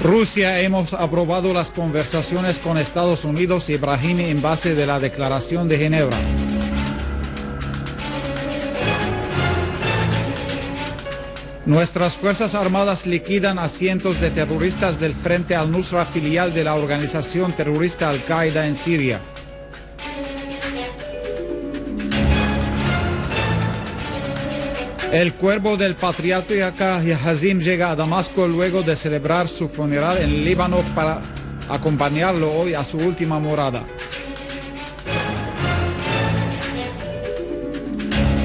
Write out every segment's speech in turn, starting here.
Rusia hemos aprobado las conversaciones con Estados Unidos y Brahimi en base de la Declaración de Ginebra. Nuestras Fuerzas Armadas liquidan a cientos de terroristas del Frente al-Nusra, filial de la organización terrorista Al-Qaeda en Siria. El cuerpo del patriarca Hazim llega a Damasco luego de celebrar su funeral en el Líbano para acompañarlo hoy a su última morada.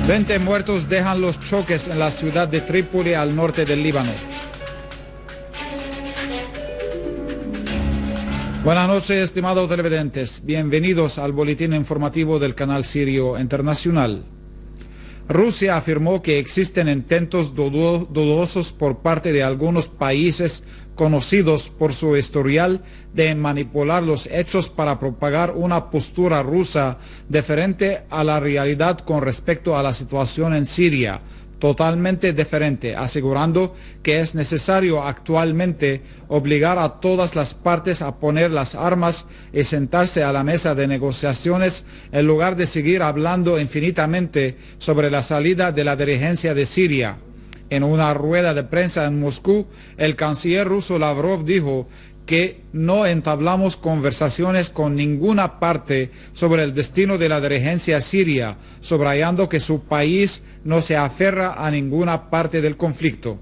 20 muertos dejan los choques en la ciudad de Trípoli, al norte del Líbano. Buenas noches, estimados televidentes. Bienvenidos al boletín informativo del canal Sirio Internacional. Rusia afirmó que existen intentos dudosos por parte de algunos países conocidos por su historial de manipular los hechos para propagar una postura rusa diferente a la realidad con respecto a la situación en Siria, totalmente diferente, asegurando que es necesario actualmente obligar a todas las partes a poner las armas y sentarse a la mesa de negociaciones en lugar de seguir hablando infinitamente sobre la salida de la dirigencia de Siria. En una rueda de prensa en Moscú, el canciller ruso Lavrov dijo que no entablamos conversaciones con ninguna parte sobre el destino de la dirigencia siria, subrayando que su país no se aferra a ninguna parte del conflicto.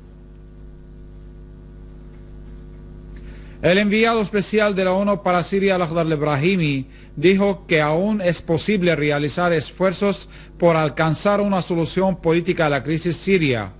El enviado especial de la ONU para Siria, Lakhdar Brahimi, dijo que aún es posible realizar esfuerzos por alcanzar una solución política a la crisis siria.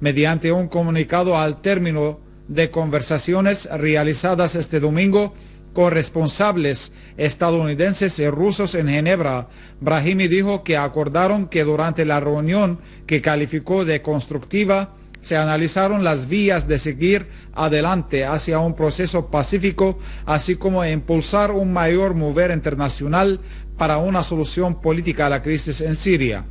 Mediante un comunicado al término de conversaciones realizadas este domingo con responsables estadounidenses y rusos en Ginebra, Brahimi dijo que acordaron que durante la reunión, que calificó de constructiva, se analizaron las vías de seguir adelante hacia un proceso pacífico, así como impulsar un mayor mover internacional para una solución política a la crisis en Siria.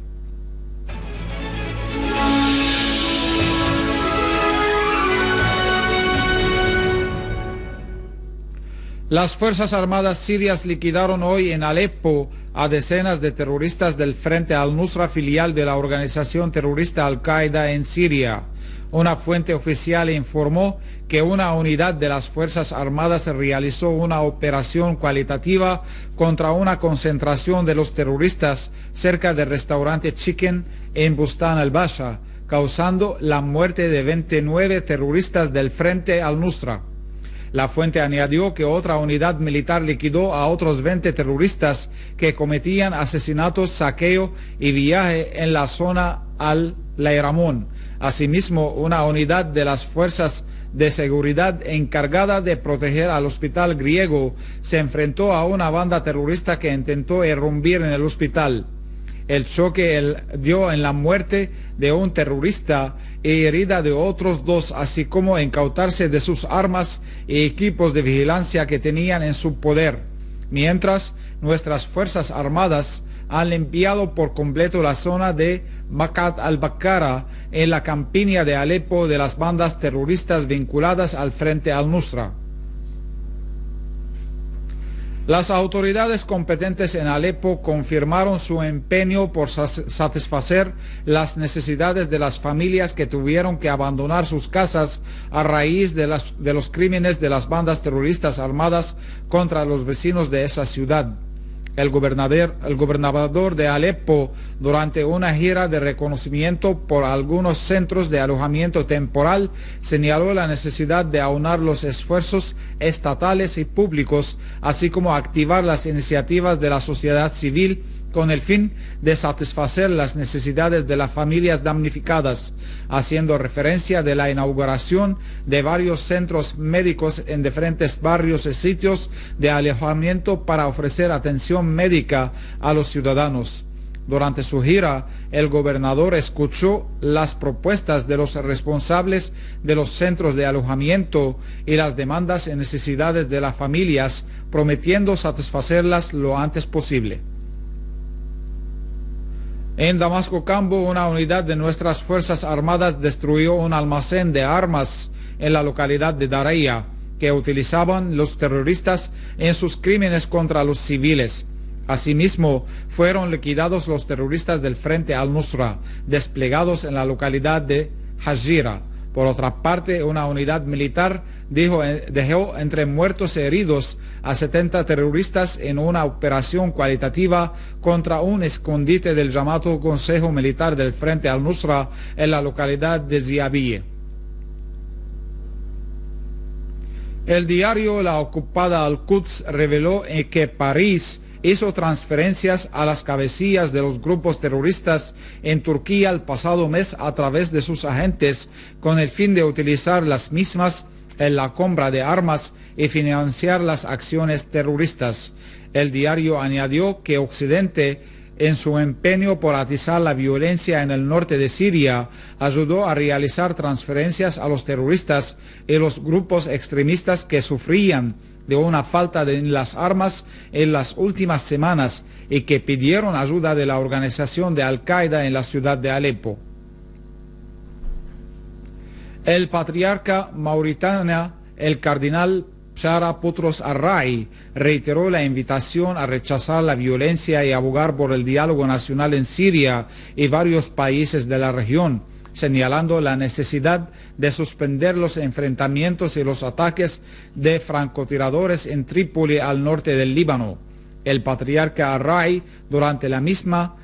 Las Fuerzas Armadas sirias liquidaron hoy en Alepo a decenas de terroristas del Frente al-Nusra, filial de la organización terrorista Al-Qaeda en Siria. Una fuente oficial informó que una unidad de las Fuerzas Armadas realizó una operación cualitativa contra una concentración de los terroristas cerca del restaurante Chicken en Bustan al-Basha, causando la muerte de 29 terroristas del Frente al-Nusra. La fuente añadió que otra unidad militar liquidó a otros 20 terroristas que cometían asesinatos, saqueo y viaje en la zona al-Layramón. Asimismo, una unidad de las fuerzas de seguridad encargada de proteger al hospital griego se enfrentó a una banda terrorista que intentó irrumpir en el hospital. El choque dio en la muerte de un terrorista y herida de otros dos, así como incautarse de sus armas y equipos de vigilancia que tenían en su poder. Mientras, nuestras Fuerzas Armadas han limpiado por completo la zona de Makat al-Bakkara en la campiña de Alepo de las bandas terroristas vinculadas al Frente al-Nusra. Las autoridades competentes en Alepo confirmaron su empeño por satisfacer las necesidades de las familias que tuvieron que abandonar sus casas a raíz de los crímenes de las bandas terroristas armadas contra los vecinos de esa ciudad. El gobernador de Alepo, durante una gira de reconocimiento por algunos centros de alojamiento temporal, señaló la necesidad de aunar los esfuerzos estatales y públicos, así como activar las iniciativas de la sociedad civil con el fin de satisfacer las necesidades de las familias damnificadas, haciendo referencia de la inauguración de varios centros médicos en diferentes barrios y sitios de alojamiento para ofrecer atención médica a los ciudadanos. Durante su gira, el gobernador escuchó las propuestas de los responsables de los centros de alojamiento y las demandas y necesidades de las familias, prometiendo satisfacerlas lo antes posible. En Damasco Campo, una unidad de nuestras Fuerzas Armadas destruyó un almacén de armas en la localidad de Daraya, que utilizaban los terroristas en sus crímenes contra los civiles. Asimismo, fueron liquidados los terroristas del Frente al-Nusra, desplegados en la localidad de Hajira. Por otra parte, una unidad militar dejó entre muertos y heridos a 70 terroristas en una operación cualitativa contra un escondite del llamado Consejo Militar del Frente al-Nusra en la localidad de Ziabiye. El diario La Ocupada Al-Quds reveló que París hizo transferencias a las cabecillas de los grupos terroristas en Turquía el pasado mes a través de sus agentes con el fin de utilizar las mismas en la compra de armas y financiar las acciones terroristas. El diario añadió que Occidente, en su empeño por atizar la violencia en el norte de Siria, ayudó a realizar transferencias a los terroristas y los grupos extremistas que sufrían de una falta de las armas en las últimas semanas y que pidieron ayuda de la organización de Al-Qaeda en la ciudad de Alepo. El patriarca mauritano, el cardenal Shara Putros Arrai, reiteró la invitación a rechazar la violencia y abogar por el diálogo nacional en Siria y varios países de la región, señalando la necesidad de suspender los enfrentamientos y los ataques de francotiradores en Trípoli al norte del Líbano. El patriarca Arrai, durante la misa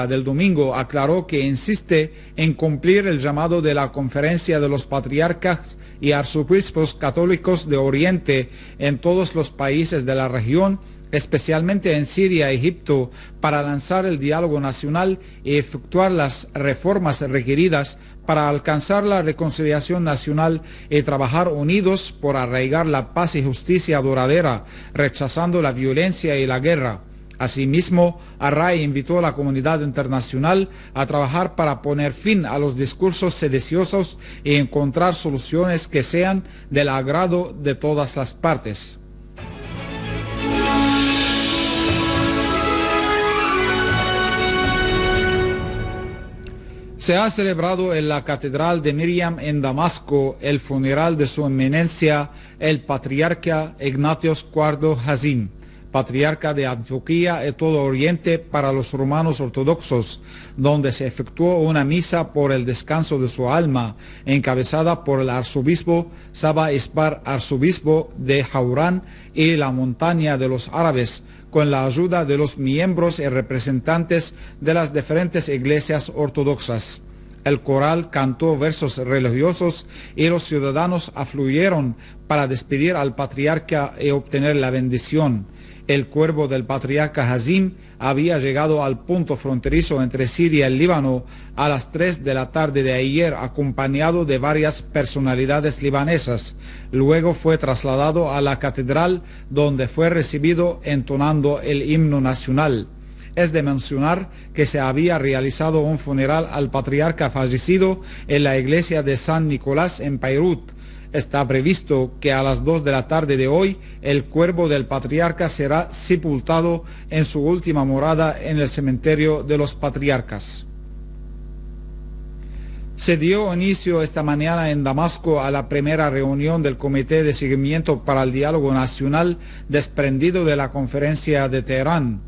del domingo, aclaró que insiste en cumplir el llamado de la Conferencia de los Patriarcas y Arzobispos Católicos de Oriente en todos los países de la región, especialmente en Siria y Egipto, para lanzar el diálogo nacional y efectuar las reformas requeridas para alcanzar la reconciliación nacional y trabajar unidos por arraigar la paz y justicia duradera, rechazando la violencia y la guerra. Asimismo, Arrai invitó a la comunidad internacional a trabajar para poner fin a los discursos sediciosos y encontrar soluciones que sean del agrado de todas las partes. Se ha celebrado en la Catedral de Miriam en Damasco el funeral de su eminencia, el patriarca Ignatios IV Hazim, patriarca de Antioquía y todo Oriente para los romanos ortodoxos, donde se efectuó una misa por el descanso de su alma, encabezada por el arzobispo Saba Isbar, arzobispo de Haurán y la montaña de los árabes, con la ayuda de los miembros y representantes de las diferentes iglesias ortodoxas. El coral cantó versos religiosos y los ciudadanos afluyeron para despedir al patriarca y obtener la bendición. El cuerpo del patriarca Hazim había llegado al punto fronterizo entre Siria y el Líbano a las 3 de la tarde de ayer, acompañado de varias personalidades libanesas. Luego fue trasladado a la catedral, donde fue recibido entonando el himno nacional. Es de mencionar que se había realizado un funeral al patriarca fallecido en la iglesia de San Nicolás en Beirut. Está previsto que a las 2 de la tarde de hoy el cuerpo del patriarca será sepultado en su última morada en el cementerio de los patriarcas. Se dio inicio esta mañana en Damasco a la primera reunión del Comité de Seguimiento para el Diálogo Nacional desprendido de la Conferencia de Teherán,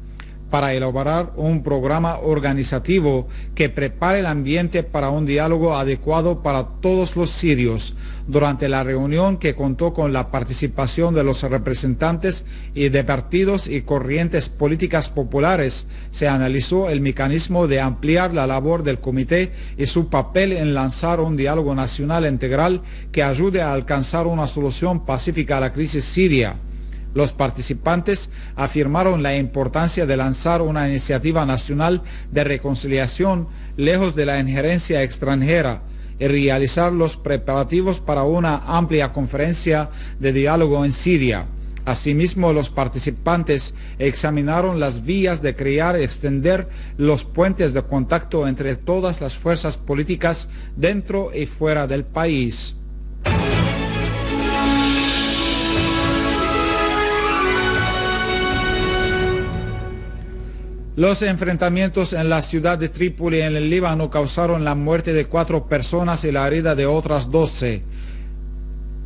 para elaborar un programa organizativo que prepare el ambiente para un diálogo adecuado para todos los sirios. Durante la reunión, que contó con la participación de los representantes y de partidos y corrientes políticas populares, se analizó el mecanismo de ampliar la labor del comité y su papel en lanzar un diálogo nacional integral que ayude a alcanzar una solución pacífica a la crisis siria. Los participantes afirmaron la importancia de lanzar una iniciativa nacional de reconciliación lejos de la injerencia extranjera y realizar los preparativos para una amplia conferencia de diálogo en Siria. Asimismo, los participantes examinaron las vías de crear y extender los puentes de contacto entre todas las fuerzas políticas dentro y fuera del país. Los enfrentamientos en la ciudad de Trípoli, en el Líbano, causaron la muerte de 4 personas y la herida de otras 12.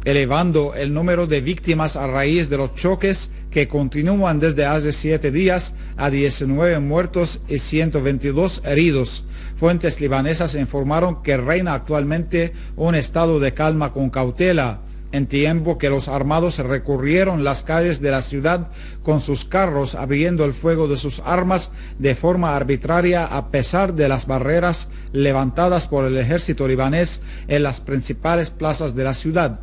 elevando el número de víctimas a raíz de los choques que continúan desde hace 7 días a 19 muertos y 122 heridos. Fuentes libanesas informaron que reina actualmente un estado de calma con cautela, en tiempo que los armados recurrieron las calles de la ciudad con sus carros, abriendo el fuego de sus armas de forma arbitraria a pesar de las barreras levantadas por el ejército libanés en las principales plazas de la ciudad.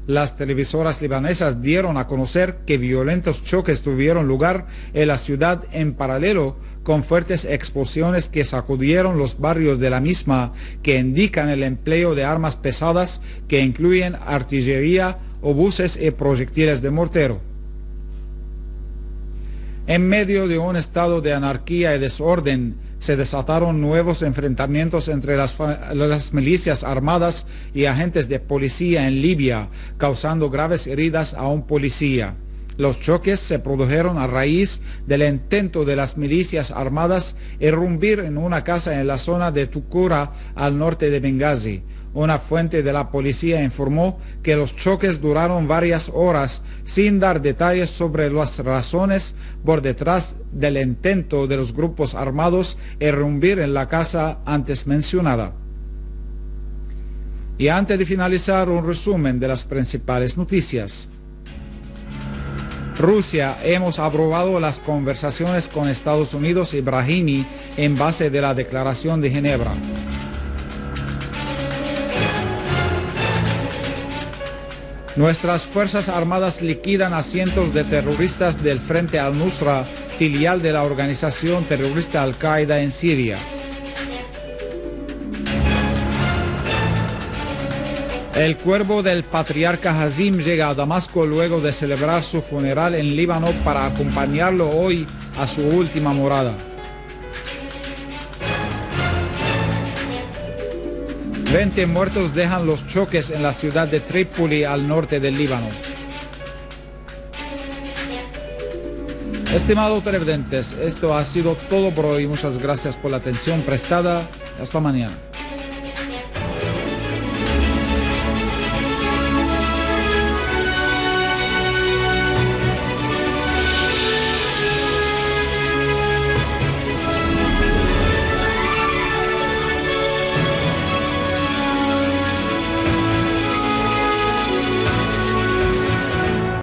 Las televisoras libanesas dieron a conocer que violentos choques tuvieron lugar en la ciudad en paralelo con fuertes explosiones que sacudieron los barrios de la misma, que indican el empleo de armas pesadas que incluyen artillería, obuses y proyectiles de mortero. En medio de un estado de anarquía y desorden, se desataron nuevos enfrentamientos entre las milicias armadas y agentes de policía en Libia, causando graves heridas a un policía. Los choques se produjeron a raíz del intento de las milicias armadas irrumpir en una casa en la zona de Tukura, al norte de Benghazi. Una fuente de la policía informó que los choques duraron varias horas, sin dar detalles sobre las razones por detrás del intento de los grupos armados irrumpir en la casa antes mencionada. Y antes de finalizar, un resumen de las principales noticias. Rusia: hemos aprobado las conversaciones con Estados Unidos y Brahimi en base de la Declaración de Ginebra. Nuestras Fuerzas Armadas liquidan a cientos de terroristas del Frente al-Nusra, filial de la organización terrorista Al-Qaeda en Siria. El cuerpo del patriarca Hazim llega a Damasco luego de celebrar su funeral en Líbano para acompañarlo hoy a su última morada. 20 muertos dejan los choques en la ciudad de Trípoli, al norte del Líbano. Estimados televidentes, esto ha sido todo por hoy. Muchas gracias por la atención prestada. Hasta mañana.